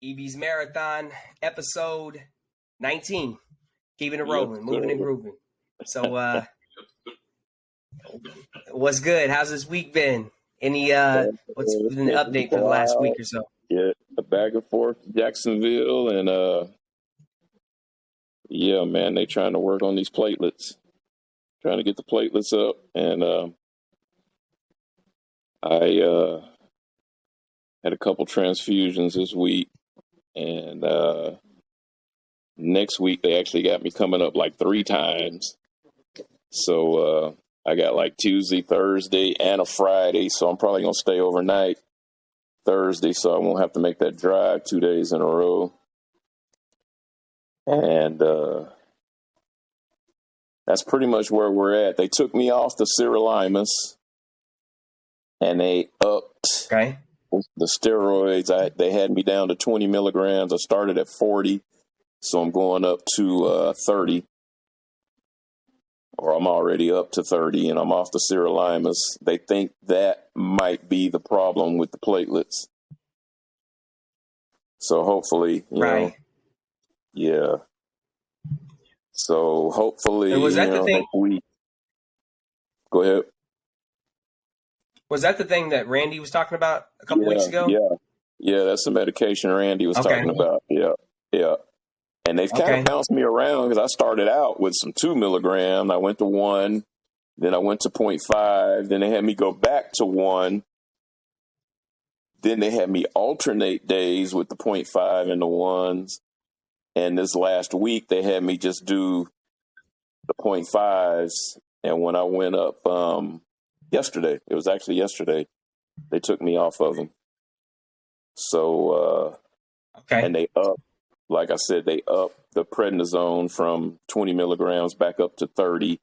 EB's Marathon, episode 19. Keeping it rolling, Yep, moving and grooving. So, what's good? How's this week been? What's been the update for the last week or so? Yeah, back and forth to Jacksonville, and yeah, man, they trying to work on these platelets, trying to get the platelets up, and I had a couple transfusions this week, and next week they actually got me coming up like 3 times. So I got like Tuesday, Thursday, and a Friday, so I'm probably gonna stay overnight Thursday, so I won't have to make that drive 2 days in a row. And that's pretty much where we're at. They took me off the sirolimus, and they upped the steroids. They had me down to 20 milligrams. I started at 40, so I'm going up to 30. Or I'm already up to 30, and I'm off the sirolimus. They think that might be the problem with the platelets. So hopefully, you know, yeah. So hopefully, and was that the thing? next week. Go ahead. Was that the thing that Randy was talking about a couple weeks ago? Yeah, that's the medication Randy was talking about. Yeah. And they've kind of bounced me around because I started out with some 2 milligram. I went to 1, then I went to 0.5. Then they had me go back to 1. Then they had me alternate days with the 0.5 and the 1s. And this last week, they had me just do the 0.5s. And when I went up yesterday, it was actually yesterday, they took me off of them. So, and they upped. Like I said, they upped the prednisone from 20 milligrams back up to 30.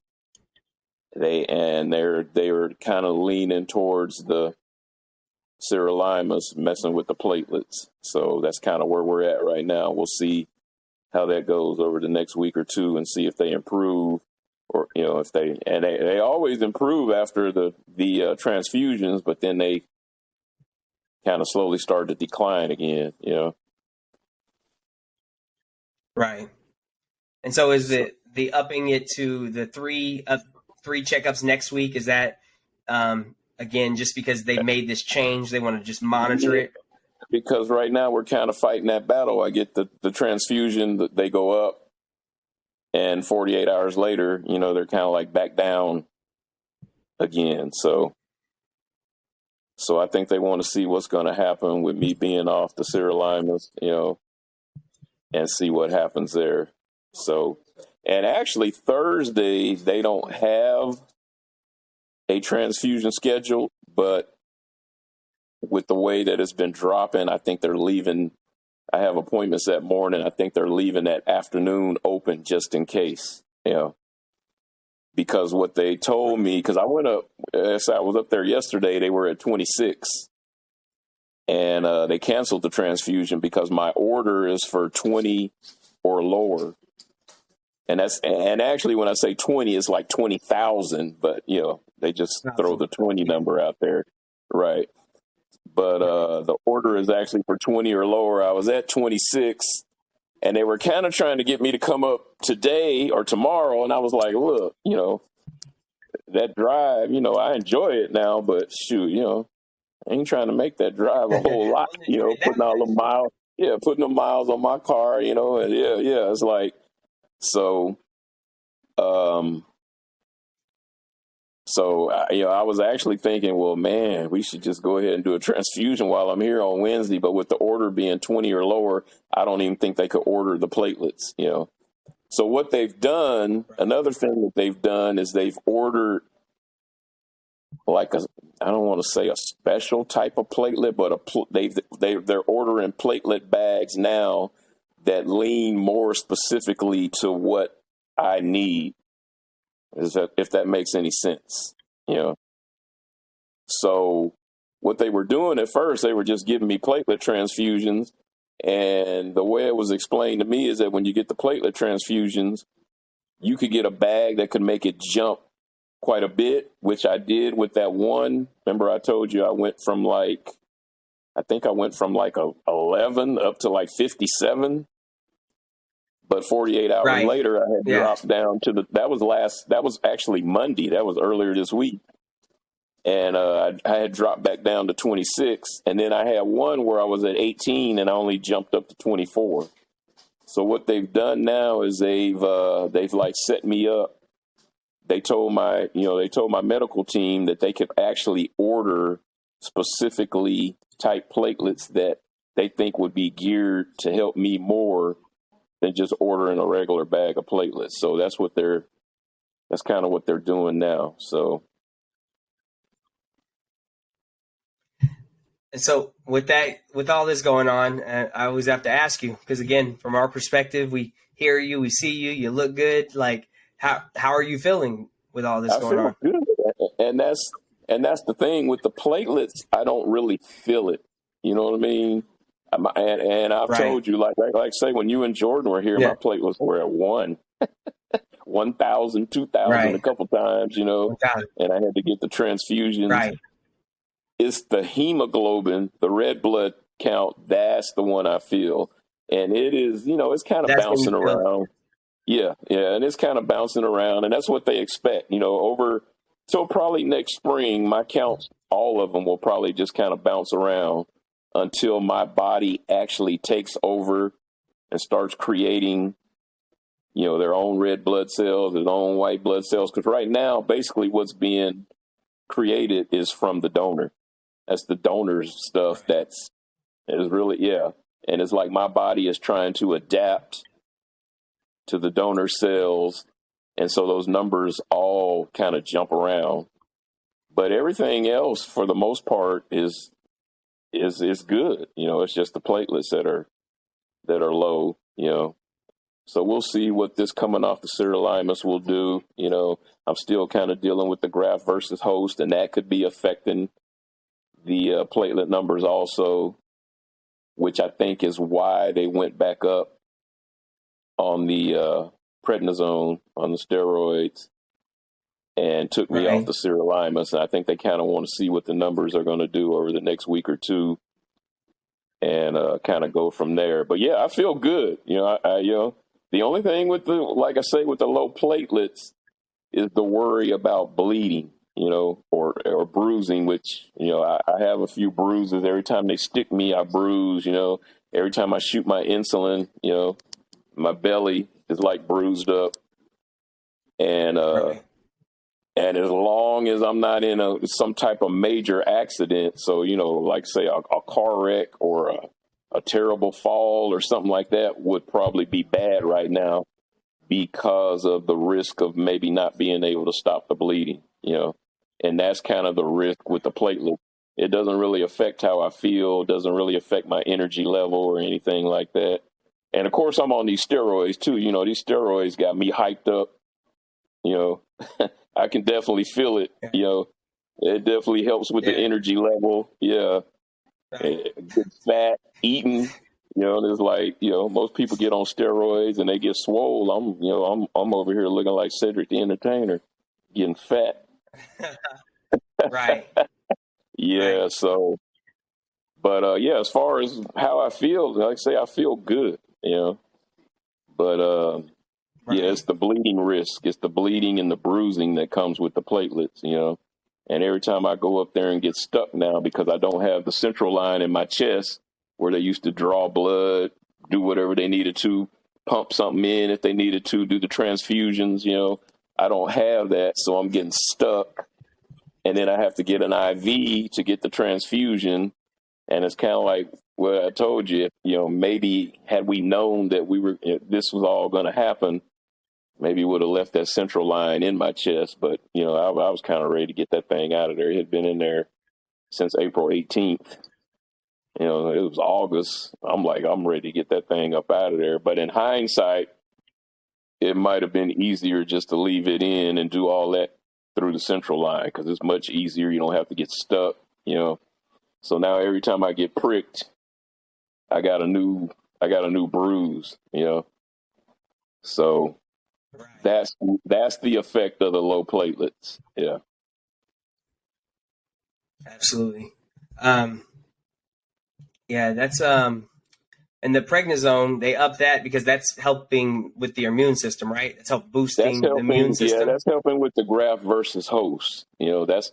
They were kind of leaning towards the sirolimus, messing with the platelets. So that's kind of where we're at right now. We'll see how that goes over the next week or two and see if they improve, or if they always improve after the transfusions, but then they kind of slowly start to decline again. Right. And so is it the upping it to the 3 checkups next week? Is that again just because they made this change, they want to just monitor it? Because right now we're kind of fighting that battle. I get the transfusion, they go up, and 48 hours later, they're kind of like back down again. So I think they want to see what's going to happen with me being off the sirolimus, and see what happens there. So, and actually Thursday, they don't have a transfusion schedule, but with the way that it's been dropping, I think they're leaving. I have appointments that morning. I think they're leaving that afternoon open just in case, because what they told me, because I went up, as I was up there yesterday, they were at 26. And they canceled the transfusion because my order is for 20 or lower. And actually when I say 20, it's like 20,000, but they just throw the 20 number out there. Right. But the order is actually for 20 or lower. I was at 26, and they were kind of trying to get me to come up today or tomorrow. And I was like, look, that drive, I enjoy it now, but shoot, I ain't trying to make that drive a whole lot, putting all the miles, putting the miles on my car, and it's like, so, I was actually thinking, well, man, we should just go ahead and do a transfusion while I'm here on Wednesday. But with the order being 20 or lower, I don't even think they could order the platelets, So what they've done, another thing that they've done is they've ordered like I don't want to say a special type of platelet, but they're ordering platelet bags now that lean more specifically to what I need. If that makes any sense, So what they were doing at first, they were just giving me platelet transfusions, and the way it was explained to me is that when you get the platelet transfusions, you could get a bag that could make it jump quite a bit, which I did with that one. Remember I told you I went from like I think I went from like 11 up to like 57. But 48 hours Right. later, I had Yeah. dropped down to that was actually Monday. That was earlier this week. And I had dropped back down to 26. And then I had one where I was at 18 and I only jumped up to 24. So what they've done now is they've like set me up. They told my medical team that they could actually order specifically type platelets that they think would be geared to help me more than just ordering a regular bag of platelets. So that's kind of what they're doing now. So And so with all this going on, I always have to ask you, because again, from our perspective, we hear you, we see you, you look good. Like, how are you feeling with all this I going feel on? good, and that's the thing with the platelets. I don't really feel it. You know what I mean? And I've Right. told you, like say, when you and Jordan were here, my Yeah. platelets were at 1,000, 2,000 a Right. couple times, God. and I had to get the transfusions. Right. It's the hemoglobin, the red blood count. That's the one I feel, and it is, it's kind of That's when you bouncing feel it. around. Yeah, and it's kind of bouncing around, and that's what they expect. Over till probably next spring, my counts, all of them will probably just kind of bounce around until my body actually takes over and starts creating, their own red blood cells, their own white blood cells. Because right now, basically, what's being created is from the donor. That's the donor's stuff. Right. Is really, yeah, and it's like my body is trying to adapt to the donor cells, and so those numbers all kind of jump around. But everything else, for the most part, is good. It's just the platelets that are low. So we'll see what this coming off the sirolimus will do. I'm still kind of dealing with the graft versus host, and that could be affecting the platelet numbers also, which I think is why they went back up on the prednisone, on the steroids, and took me off Right. the sirolimus. And I think they kind of want to see what the numbers are going to do over the next week or two, and kind of go from there. But yeah, I feel good. The only thing with like I say, with the low platelets is the worry about bleeding, or bruising, which, I have a few bruises. Every time they stick me, I bruise, every time I shoot my insulin, my belly is like bruised up. And, Right. and as long as I'm not in some type of major accident, so, like say a car wreck or a terrible fall or something like that would probably be bad right now because of the risk of maybe not being able to stop the bleeding, and that's kind of the risk with the platelet. It doesn't really affect how I feel, doesn't really affect my energy level or anything like that. And of course, I'm on these steroids too. These steroids got me hyped up. I can definitely feel it. Yeah. It definitely helps with the Yeah. energy level. Yeah, Right. good fat eating. There's like, most people get on steroids and they get swole. I'm over here looking like Cedric the Entertainer, getting fat. Right. Yeah. Right. So, but yeah, as far as how I feel, like I say, I feel good. But yeah, it's Right. the bleeding risk. It's the bleeding and the bruising that comes with the platelets. And every time I go up there and get stuck now because I don't have the central line in my chest where they used to draw blood, do whatever they needed to, pump something in if they needed to, do the transfusions, I don't have that. So I'm getting stuck. And then I have to get an IV to get the transfusion. And it's kind of like what I told you, maybe had we known that this was all going to happen, maybe would have left that central line in my chest. But, I was kind of ready to get that thing out of there. It had been in there since April 18th. It was August. I'm like, I'm ready to get that thing up out of there. But in hindsight, it might have been easier just to leave it in and do all that through the central line because it's much easier. You don't have to get stuck, So now every time I get pricked, I got a new bruise, So Right. that's the effect of the low platelets. Yeah. Absolutely. Um, Yeah, that's and the prednisone, they up that because that's helping with the immune system, right? It's help That's boosting the immune helping. Yeah, system. that's helping with the graft versus host. That's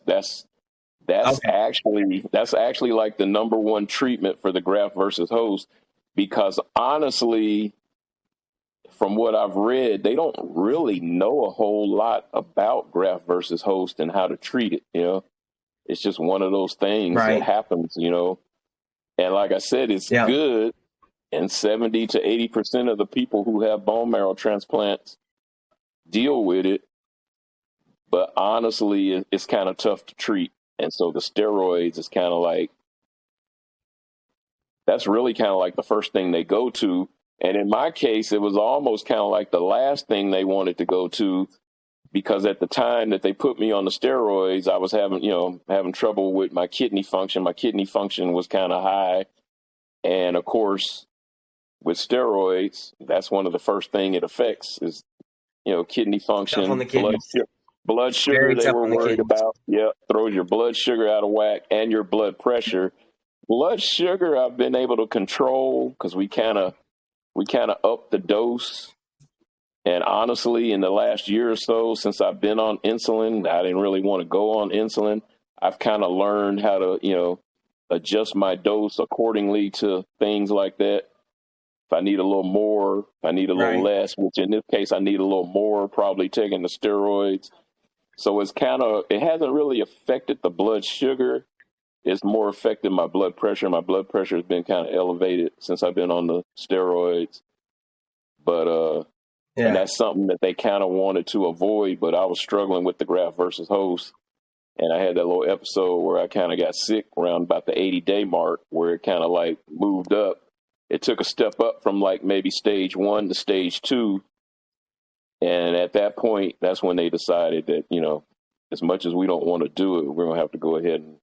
Okay. actually like the number one treatment for the graft versus host, because honestly, from what I've read, they don't really know a whole lot about graft versus host and how to treat it. It's just one of those things that Right. happens. And like I said, it's Yeah. good. And 70 to 80% of the people who have bone marrow transplants deal with it. But honestly, it's kind of tough to treat. And so the steroids is kind of like, that's really kind of like the first thing they go to. And in my case, it was almost kind of like the last thing they wanted to go to, because at the time that they put me on the steroids, I was having trouble with my kidney function. My kidney function was kind of high. And of course, with steroids, that's one of the first thing it affects is, kidney Tough on function, the kidneys. blood sugar Very they tough were on the worried kidneys. about. Yeah, throws your blood sugar out of whack and your blood pressure. Blood sugar I've been able to control because we kind of upped the dose. And honestly, in the last year or so, since I've been on insulin, I didn't really want to go on insulin. I've kind of learned how to, adjust my dose accordingly to things like that. If I need a little more, if I need a little Right. less, which in this case I need a little more, probably taking the steroids. So it hasn't really affected the blood sugar. It's more affected my blood pressure. My blood pressure has been kind of elevated since I've been on the steroids. But and Yeah. that's something that they kind of wanted to avoid, but I was struggling with the graft versus host. And I had that little episode where I kind of got sick around about the 80-day mark, where it kind of like moved up. It took a step up from like maybe stage 1 to stage 2. And at that point, that's when they decided that, as much as we don't want to do it, we're going to have to go ahead and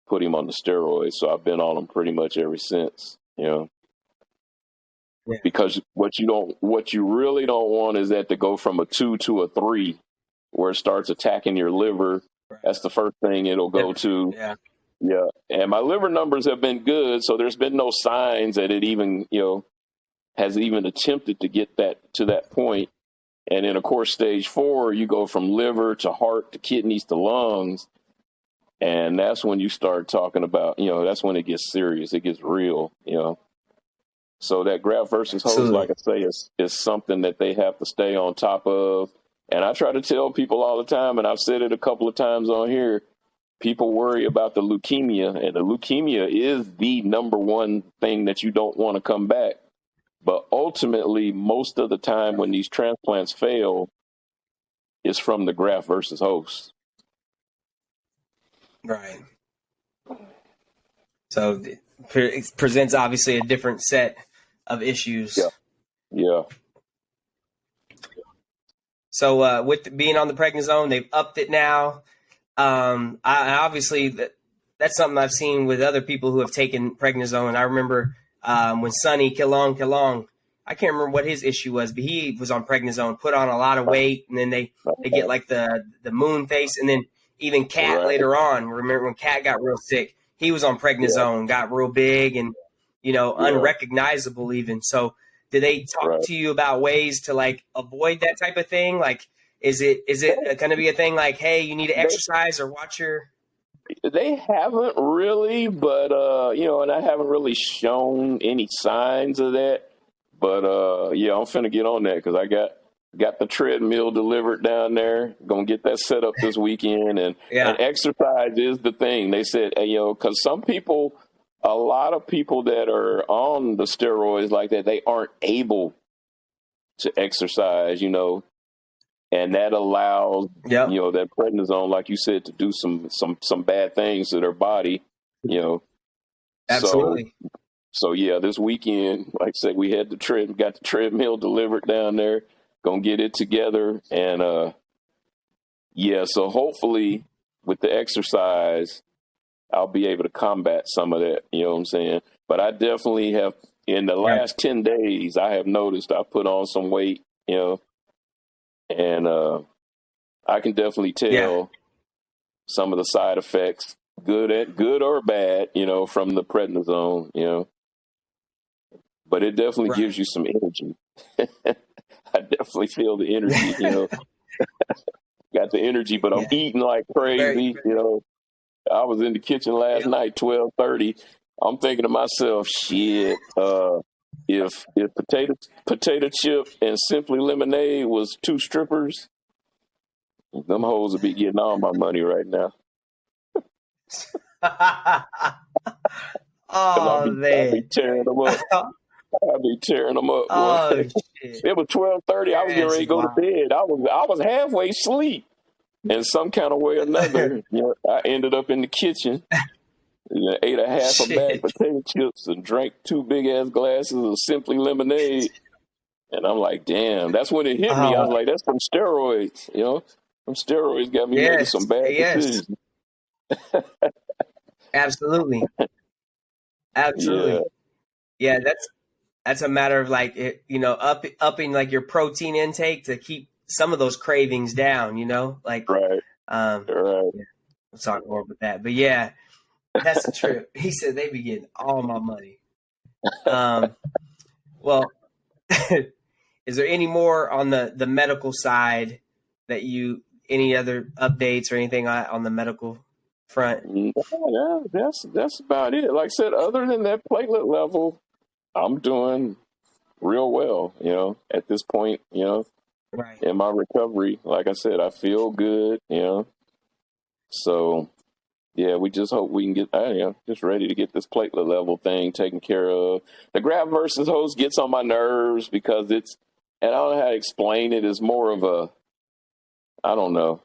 put him on the steroids. So I've been on them pretty much ever since, Yeah. because what you really don't want is that to go from a 2 to a 3, where it starts attacking your liver. Right. That's the first thing it'll go to. Yeah. Yeah. And my liver numbers have been good. So there's been no signs that it even, has even attempted to get that to that point. And then, of course, stage 4, you go from liver to heart to kidneys to lungs. And that's when you start talking about, that's when it gets serious. It gets real. So that graft versus host, like Absolutely. I say, is something that they have to stay on top of. And I try to tell people all the time, and I've said it a couple of times on here, people worry about the leukemia, and the leukemia is the number one thing that you don't want to come back. But ultimately, most of the time when these transplants fail, it's from the graft versus host. Right. So it presents obviously a different set of issues. Yeah. Yeah. So with being on the prednisone, they've upped it now. I obviously that's something I've seen with other people who have taken prednisone. I remember when Sonny Killong, I can't remember what his issue was, but he was on prednisone, put on a lot of weight, and then they get like the moon face, and then even Cat Right. later on. Remember when Cat got real sick? He was on Yeah. prednisone, got real big, and Yeah. unrecognizable even. So did they talk Right. to you about ways to like avoid that type of thing? Like, is it going to be a thing like, hey, you need to They, exercise or watch your? they haven't really, but and I haven't really shown any signs of that. But yeah, I'm finna get on that because I got the treadmill delivered down there. Gonna get that set up this weekend, and Yeah, exercise is the thing. They said, because a lot of people that are on the steroids like that, they aren't able to exercise, and that allows yep, that prednisone, like you said, to do some bad things to their body, you know. So absolutely. yeah, this weekend, like I said, we had got the treadmill delivered down there. Gonna get it together, and yeah. So hopefully, with the exercise, I'll be able to combat some of that. You know what I'm saying? But I definitely have, in the Right. last 10 days, I have noticed I put on some weight. And I can definitely Yeah. tell some of the side effects. good or bad, from the prednisone, but it definitely gives Right. you some energy. I definitely feel the energy, got the energy, but I'm Yeah. eating like Very. crazy. I was in the kitchen last Yep. night, 12:30. I'm thinking to myself, shit, if potato chip and simply lemonade was two strippers, them hoes would be getting all my money right now. Cause Oh I'll be man. tearing them up. I'll be tearing them up, boy. Oh shit. It was 12:30. I was getting That's ready to go to wild. bed. I was halfway asleep. In some kind of way or another, I ended up in the kitchen. Ate a half a bag of Shit. potato chips and drank two big ass glasses of Simply Lemonade. And I'm like, damn, that's when it hit me. I was Oh like, that's from steroids. Some steroids got me making yes. some bad Yes. decisions. Absolutely. Yeah, Absolutely. Yeah. That's a matter of like upping like your protein intake to keep some of those cravings down. Like right, um. right. Yeah, we'll talk more about that. But yeah, that's the trip. He said they be getting all my money. Um. Well, is there any more on the medical side that any other updates or anything on the medical front? Yeah, that's about it. Like I said, other than that platelet level, I'm doing real well, at this point, Right. in my recovery. Like I said, I feel good. So yeah, we just hope we can get, just ready to get this platelet level thing taken care of. The graft versus host gets on my nerves because and I don't know how to explain it. It's more of I don't know.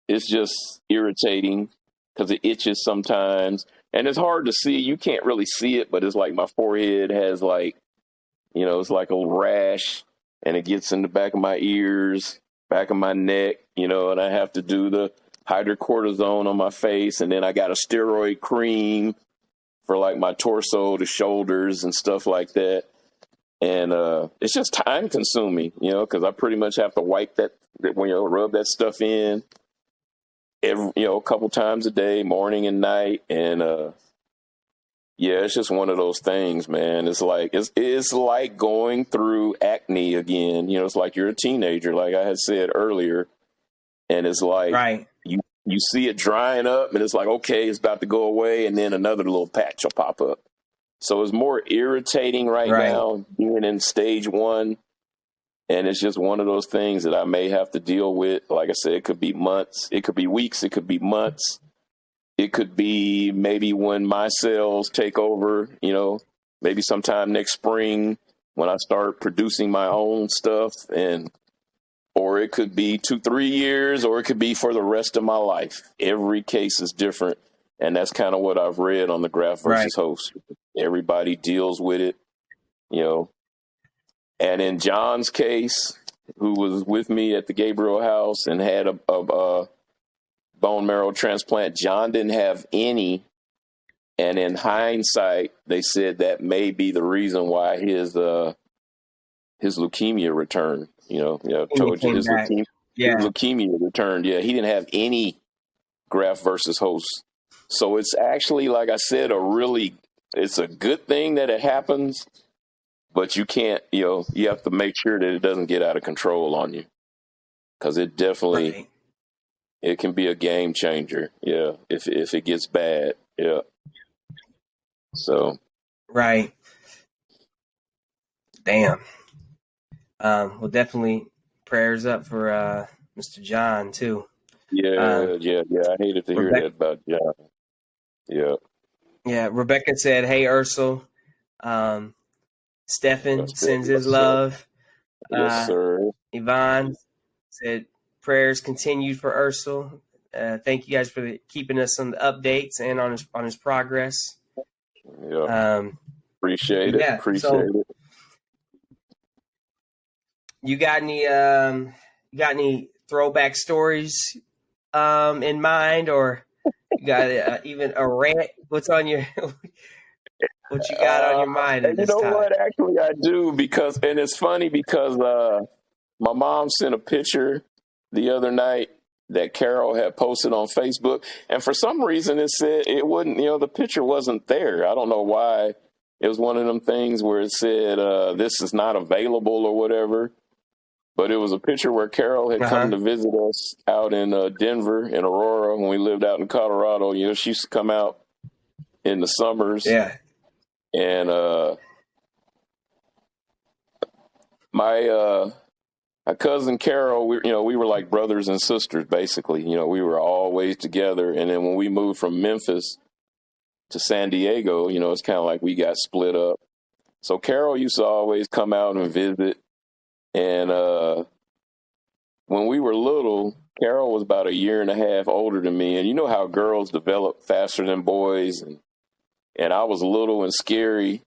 It's just irritating because it itches sometimes. And it's hard to see. You can't really see it, but it's like my forehead has it's like a rash and it gets in the back of my ears, back of my neck, and I have to do the hydrocortisone on my face. And then I got a steroid cream for like my torso, the shoulders and stuff like that. And it's just time consuming, because I pretty much have to wipe that, rub that stuff in a couple times a day, morning and night. And yeah, it's just one of those things, man. It's like going through acne again. It's like you're a teenager, like I had said earlier, and it's like Right. you see it drying up, and it's like, okay, it's about to go away, and then another little patch will pop up. So it's more irritating right Right. now, being in stage 1, and it's just one of those things that I may have to deal with. Like I said, it could be months, it could be weeks, it could be months. It could be maybe when my cells take over, maybe sometime next spring when I start producing my own stuff, or it could be 2-3 years, or it could be for the rest of my life. Every case is different. And that's kind of what I've read on the graft Right. versus host. Everybody deals with it, you know. And in John's case, who was with me at the Gabriel house and had a bone marrow transplant, John didn't have any. And in hindsight, they said that may be the reason why his leukemia returned. I And you told you came back. his Yeah. leukemia returned. Yeah, he didn't have any graft versus host. So it's actually, like I said, it's a good thing that it happens, but you can't, you have to make sure that it doesn't get out of control on you, because it definitely, Right. it can be a game changer. Yeah. If it gets bad. Yeah. So. Right. Damn. Well, definitely prayers up for Mr. John too. Yeah. Um, Yeah. Yeah. I hated to hear that Rebecca. about John. Yeah. Yeah. Rebecca said, "Hey, Ercil. Um, Stefan That's good. sends his Yes, sir. love. Yes, sir. Yvonne said prayers continued for Ercil. Thank you guys for keeping us on the updates and on his progress. Yeah. Um, Appreciate it. yeah. Appreciate So it. you got any throwback stories in mind, or you got even a rant? What's on your what you got on your mind at And you this know time? what? Actually, I do, and it's funny because my mom sent a picture the other night that Carol had posted on Facebook. And for some reason it said it wouldn't, the picture wasn't there. I don't know why. It was one of them things where it said, this is not available or whatever. But it was a picture where Carol had come to visit us out in Denver, in Aurora, when we lived out in Colorado. She used to come out in the summers. Yeah. And my cousin Carol, we were like brothers and sisters, basically. We were always together. And then when we moved from Memphis to San Diego, it's kind of like we got split up. So Carol used to always come out and visit. And when we were little, Carol was about a year and a half older than me. And you know how girls develop faster than boys. And I was little and scary.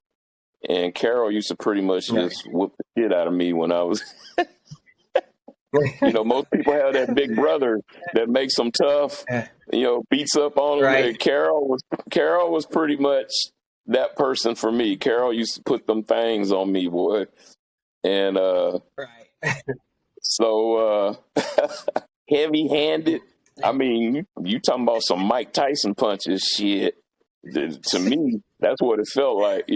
And Carol used to pretty much just whoop the shit out of me when I was... Most people have that big brother that makes them tough, beats up on them. Right. Carol was pretty much that person for me. Carol used to put them things on me, boy. And so heavy-handed. I mean, you talking about some Mike Tyson punches, shit. To me, that's what it felt like.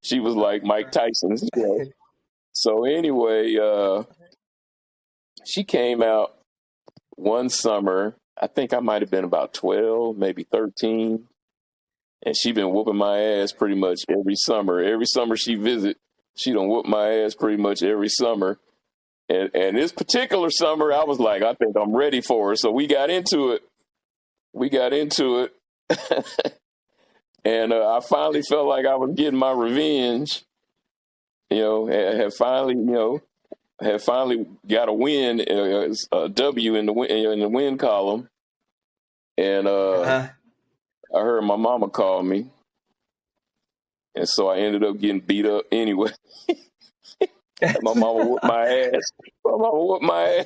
She was like Mike Tyson. So anyway, she came out one summer. I think I might have been about 12, maybe 13. And she been whooping my ass pretty much every summer. Every summer she visit, she done whoop my ass pretty much every summer. And this particular summer, I was like, I think I'm ready for her. So we got into it. And I finally felt like I was getting my revenge. Had finally got a win, a W in the win column. And I heard my mama call me. And so I ended up getting beat up anyway. My mama whooped my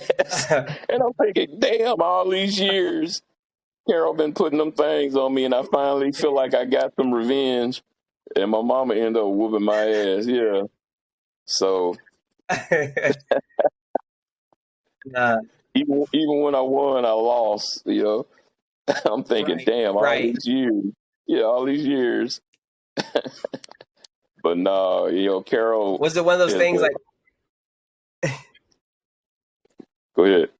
ass. And I'm thinking, damn, all these years, Carol been putting them things on me, and I finally feel like I got some revenge. And my mama ended up whooping my ass, yeah. So even when I won, I lost, I'm thinking, damn, all these years. Yeah, all these years. But no, Carol. Was it one of those things like... Go ahead.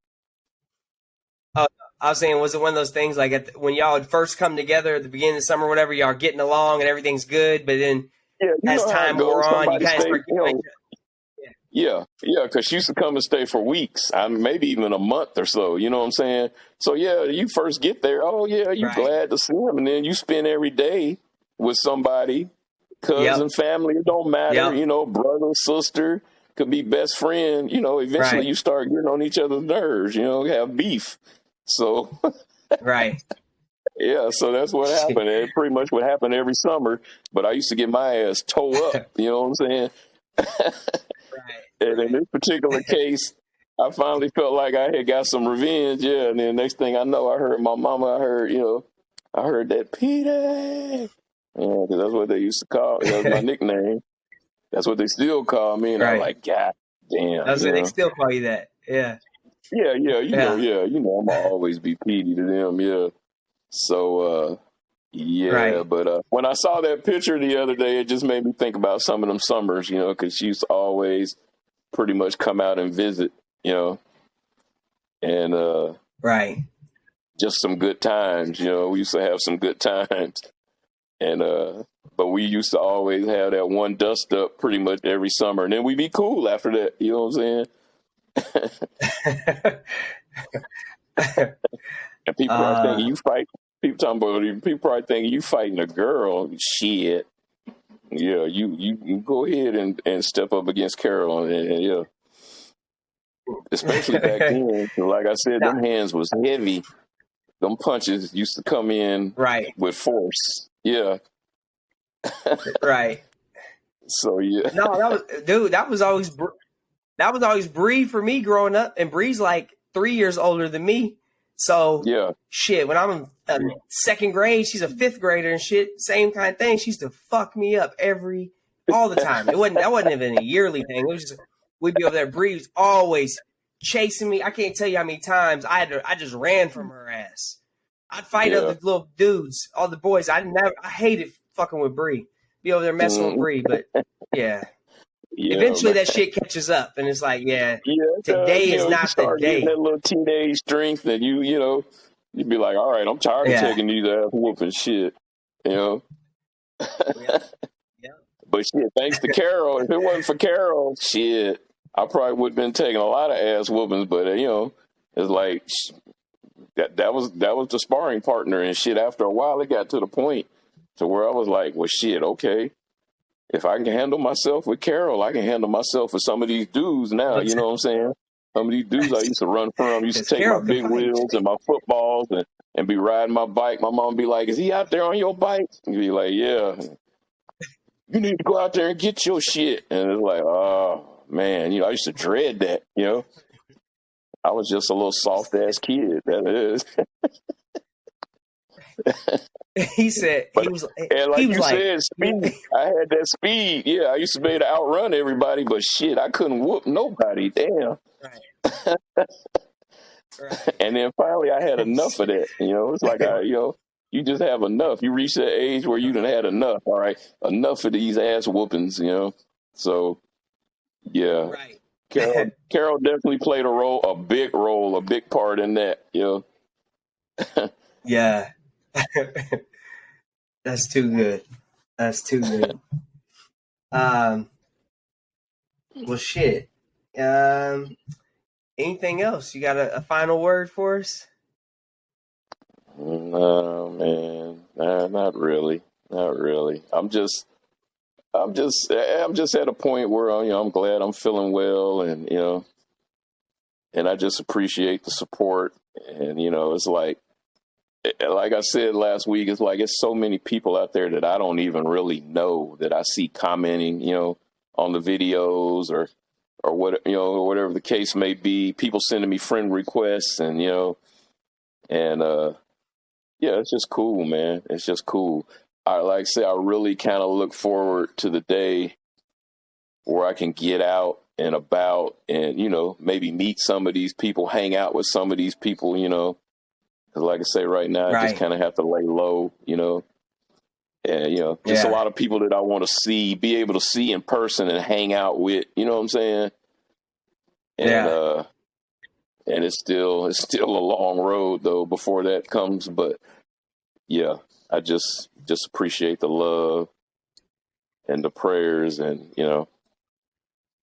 I was saying, was it one of those things like when y'all would first come together at the beginning of the summer, whatever, y'all are getting along and everything's good, but then as time wore on, you kind of start getting Yeah, because she used to come and stay for weeks, maybe even a month or so, you know what I'm saying? So, you first get there, you're glad to see him, and then you spend every day with somebody, cousin, family, it don't matter, brother, sister, could be best friend, eventually you start getting on each other's nerves, have beef. So, so that's what happened. It pretty much what happened every summer, but I used to get my ass towed up, you know what I'm saying? And in this particular case, I finally felt like I had got some revenge, and then next thing I know, I heard my mama, I heard that Peter, because that's what they used to call, that was my nickname. That's what they still call me, and I'm like, God damn. That's what they still call you that, yeah. Yeah, I'm always be Petey to them, So, but when I saw that picture the other day, it just made me think about some of them summers, because she used to always pretty much come out and visit, and just some good times, we used to have some good times, and but we used to always have that one dust up pretty much every summer, and then we'd be cool after that, you know what I'm saying? And people are thinking you fight. People probably thinking you fighting a girl. Shit. Yeah, you go ahead and step up against Carol, and especially back then. Like I said, them hands was heavy. Them punches used to come in with force. Yeah. So yeah. No, that was always Bree for me growing up, and Bree's like 3 years older than me. So shit, when I'm in second grade, she's a fifth grader and shit, same kind of thing. She used to fuck me up all the time. That wasn't even a yearly thing. It was just, we'd be over there. Bree was always chasing me. I can't tell you how many times I just ran from her ass. I'd fight Yeah. other little dudes, all the boys. I hated fucking with Bree. Be over there messing with Bree, but yeah. Yeah, Eventually man. that shit catches up, and it's like, yeah, Yeah, it does. today You is know, you not the start getting day. that little teenage strength, and you'd be like, all right, I'm tired of Yeah. taking these ass whooping shit. You know. Yeah. Yeah. But shit, thanks to Carol. If it wasn't for Carol, shit, I probably would have been taking a lot of ass whoopings. But it's like that was the sparring partner and shit. After a while, it got to the point to where I was like, well, shit, okay. If I can handle myself with Carol, I can handle myself with some of these dudes now. You know what I'm saying? Some of these dudes I used to run from, used to Because take my Carol can big fight. wheels and my footballs and be riding my bike. My mom be like, is he out there on your bike? And be like, yeah. You need to go out there and get your shit. And it's like, oh, man, I used to dread that, I was just a little soft ass kid. That is. He said But and like he was you like, said, speed. I had that speed. Yeah, I used to be able to outrun everybody, but shit, I couldn't whoop nobody. Damn. right, right. And then finally, I had enough of that. It's like you just have enough. You reach that age where you done had enough. All right, enough of these ass whoopings. So yeah, Right. Carol definitely played a big role, a big part in that. Yeah. That's too good. That's too good. Well, shit. Anything else? You got a final word for us? No, man, nah, not really, not really. I'm just at a point where I'm glad I'm feeling well, and I just appreciate the support. And it's like I said last week, it's like it's so many people out there that I don't even really know that I see commenting, on the videos or what, whatever the case may be. People sending me friend requests, and yeah, it's just cool, man. It's just cool. Like I say, I really kind of look forward to the day where I can get out and about and, maybe meet some of these people, hang out with some of these people, because like I say, right now, I just Right. kind of have to lay low, and, just a Yeah. lot of people that I want to be able to see in person and hang out with, you know what I'm saying? And, Yeah. and it's still a long road though before that comes, but yeah, I just appreciate the love and the prayers, and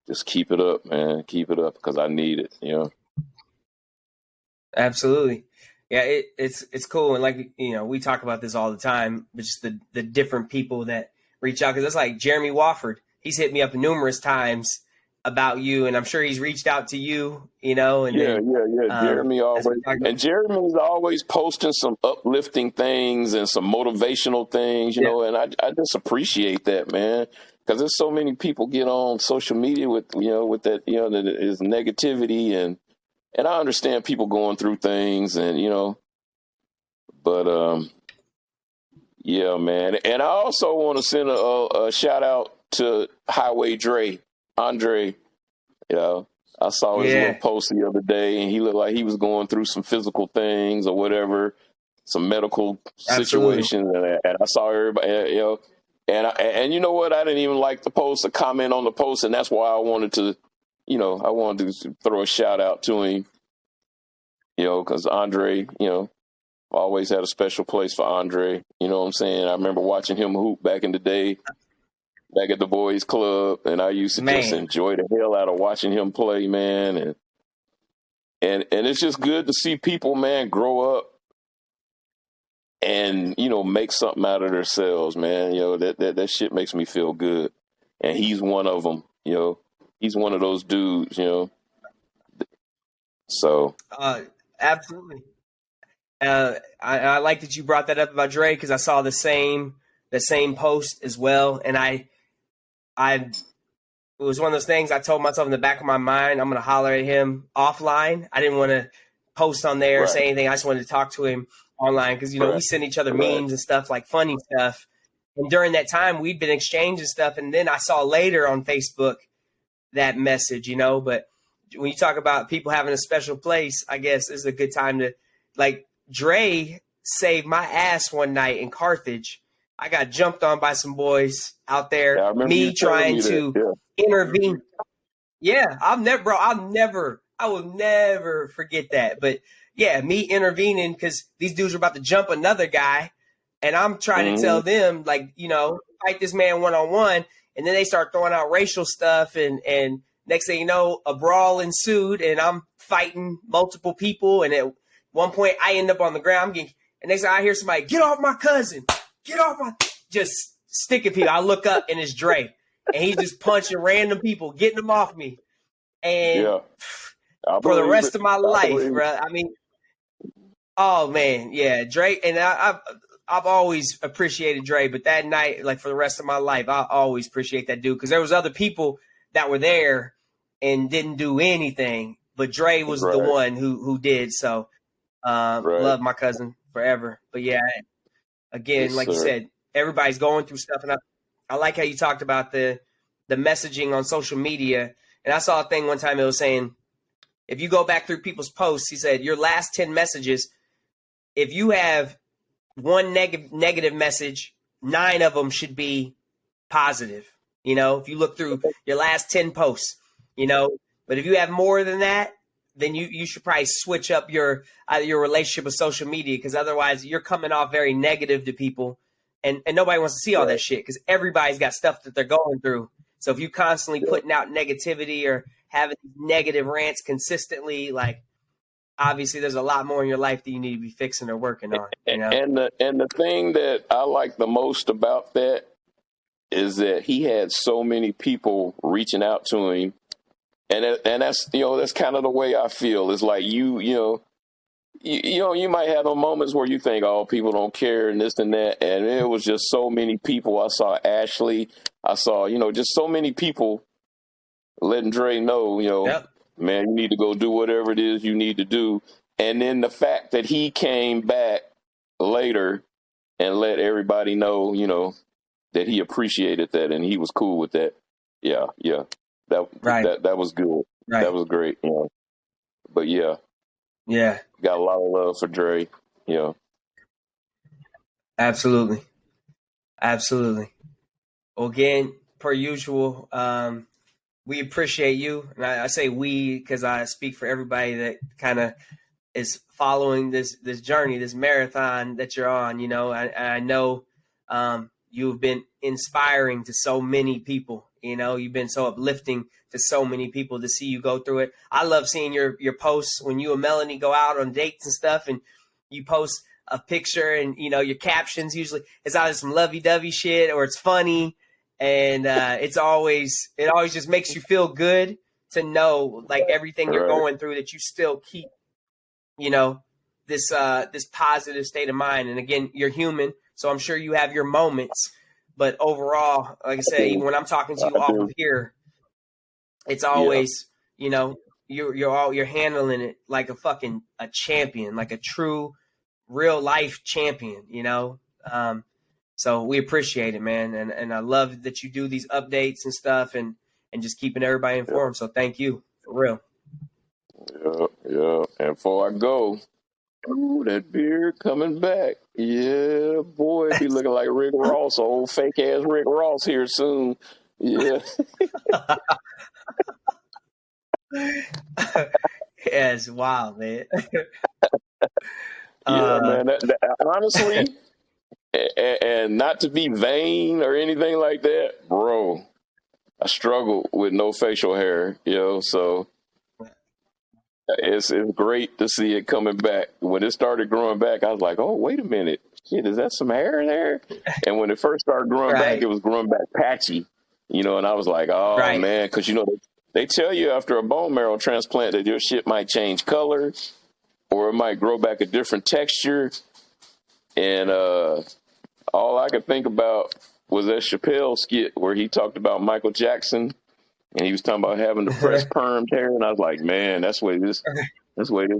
just keep it up, man. Keep it up because I need it. Absolutely. Yeah, it's cool, and like we talk about this all the time, but just the different people that reach out, because it's like Jeremy Wofford. He's hit me up numerous times about you, and I'm sure he's reached out to you, and Yeah, then yeah. Jeremy as we always talked about, and Jeremy's always posting some uplifting things and some motivational things, yeah, and I just appreciate that, man. Because there's so many people get on social media with with that that is negativity, and I understand people going through things, and but yeah, man. And I also want to send a shout out to Highway Andre. I saw his little yeah, post the other day, and he looked like he was going through some physical things or whatever, some medical absolutely, situations, and I saw everybody, and you know what? I didn't even like the post or comment on the post, and that's why I wanted to, throw a shout out to him, because Andre, always had a special place for Andre. You know what I'm saying? I remember watching him hoop back in the day, back at the boys club, and I used to just man. enjoy the hell out of watching him play, man. And it's just good to see people, man, grow up and make something out of themselves, man. That shit makes me feel good. And he's one of them. He's one of those dudes. So Absolutely. I like that you brought that up about Dre, because I saw the same post as well, and I it was one of those things I told myself in the back of my mind, I'm going to holler at him offline. I didn't want to post on there or right, say anything. I just wanted to talk to him online, because we right, send each other right, memes and stuff, like funny stuff. And during that time, we'd been exchanging stuff, and then I saw later on Facebook that message, but when you talk about people having a special place, I guess this is a good time to, like, Dre saved my ass one night in Carthage. I got jumped on by some boys out Yeah, there, I remember you me telling trying me that. to Yeah. intervene. Yeah, I will never forget that. But yeah, me intervening because these dudes are about to jump another guy, and I'm trying to Hmm. tell them, like, fight this man one on one, and then they start throwing out racial stuff, and next thing you know, a brawl ensued, and I'm fighting multiple people, and at one point I end up on the ground, and next thing I hear somebody, get off my cousin, get off my, just sticking people. I look up and it's Dre, and he's just punching random people, getting them off me, and Yeah, I for the believe it. rest of my I life, believe it. bro. I mean, oh man, yeah, Dre, and I've always appreciated Dre, but that night, like for the rest of my life, I always appreciate that dude because there was other people that were there and didn't do anything, but Dre was the Right, one who did. So, right. love my cousin forever. But yeah, again, Yes, like you sir. said, everybody's going through stuff, and I like how you talked about the messaging on social media. And I saw a thing one time, it was saying, if you go back through people's posts, he said your last 10 messages, if you have one negative message, 9 of them should be positive. If you look through your last 10 posts, but if you have more than that, then you should probably switch up your relationship with social media, because otherwise you're coming off very negative to people, and nobody wants to see all Right. that shit because everybody's got stuff that they're going through. So if you constantly Yeah. putting out negativity or having negative rants consistently, like, obviously there's a lot more in your life that you need to be fixing or working on. And the thing that I like the most about that is that he had so many people reaching out to him, and that's kind of the way I feel. It's like you might have those moments where you think, oh, people don't care and this and that, and it was just so many people. I saw Ashley, I saw just so many people letting Dre know, Yep. man, you need to go do whatever it is you need to do. And then the fact that he came back later and let everybody know, that he appreciated that and he was cool with that. Yeah, yeah. That Right. that was good. That Right. was great. But yeah, Yeah. got a lot of love for Dre. Absolutely. Absolutely. Well, again, per usual, we appreciate you, and I say we because I speak for everybody that kind of is following this journey, this marathon that you're on. I know you've been inspiring to so many people. You've been so uplifting to so many people to see you go through it. I love seeing your posts when you and Melanie go out on dates and stuff, and you post a picture, and your captions usually it's either some lovey-dovey shit or it's funny, and it always just makes you feel good to know, like, everything you're Right. going through, that you still keep this positive state of mind. And again, you're human, so I'm sure you have your moments, but overall, like I said, even when I'm talking to you I off do. of here, it's Yeah. always you're handling it like a champion, like a true real life champion. So we appreciate it, man, and I love that you do these updates and stuff, and just keeping everybody Yeah. informed. So thank you, for real. Yeah. Yeah. And before I go, ooh, that beard coming back. Yeah, boy, be looking like Rick Ross, old fake ass Rick Ross here soon. Yeah. Yeah, it's wild, man. Yeah, uh, man. Honestly, and not to be vain or anything like that, bro. I struggle with no facial hair, so it's great to see it coming back. When it started growing back, I was like, oh, wait a minute. Shit, is that some hair there? And when it first started growing back, right, it was growing back patchy, and I was like, oh, right, man, because, they tell you after a bone marrow transplant that your shit might change color or it might grow back a different texture. And all I could think about was that Chappelle skit where he talked about Michael Jackson and he was talking about having the fresh permed hair. And I was like, man, that's the way this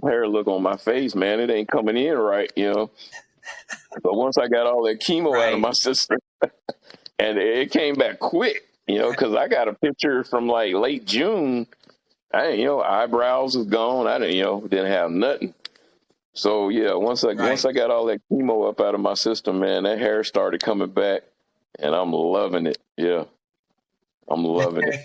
hair look on my face, man. It ain't coming in right, But once I got all that chemo out of right, my system, and it came back quick, because I got a picture from like late June. I ain't, eyebrows was gone. I didn't have nothing. So yeah, once Right. I got all that chemo up out of my system, man, that hair started coming back, and I'm loving it. Yeah, I'm loving it.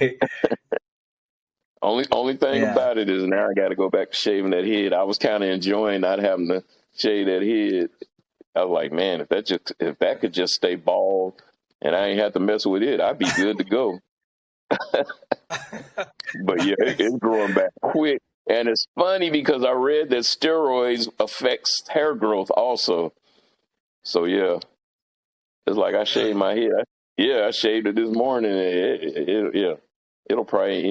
Only thing Yeah. about it is now I got to go back to shaving that head. I was kind of enjoying not having to shave that head. I was like, man, if that could just stay bald, and I ain't have to mess with it, I'd be good to go. But yeah, it's growing back quick. And it's funny because I read that steroids affects hair growth also. So yeah, it's like I shaved Really? my head. Yeah, I shaved it this morning. Yeah, it'll probably,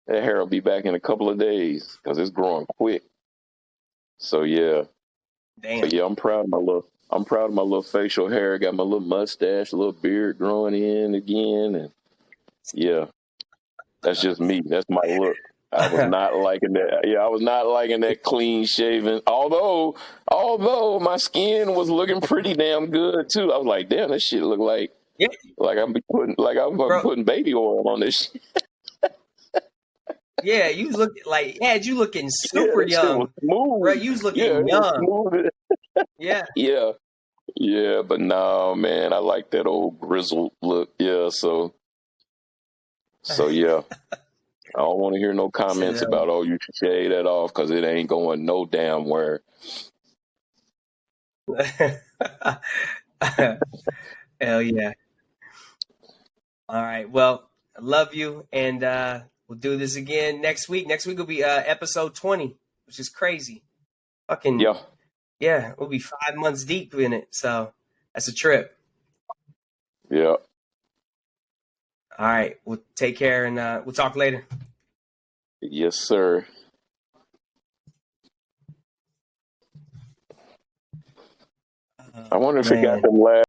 that hair will be back in a couple of days because it's growing quick. So yeah, but Damn. yeah, I'm proud of my little facial hair. Got my little mustache, a little beard growing in again, and yeah, that's just me. That's my look. I was not liking that. Yeah, I was not liking that clean shaven. Although my skin was looking pretty damn good too. I was like, damn, that shit look Yeah, like I'm bro. putting baby oil on this shit. Yeah, you was looking like had you looking Yeah, super that shit was young, bro. smooth. You was Yeah, looking it was young. smooth. Yeah. Yeah, yeah, but no, man, I like that old grizzled look. Yeah, so yeah. I don't want to hear no comments So, about, oh, you should shave that off because it ain't going no damn where. hell yeah. All right. Well, I love you, and we'll do this again next week. Next week will be episode 20, which is crazy. Fucking Yeah, yeah, we'll be 5 months deep in it. So that's a trip. yeah. All right. Well, take care, and we'll talk later. Yes, sir. I Oh wonder if it got man. them last.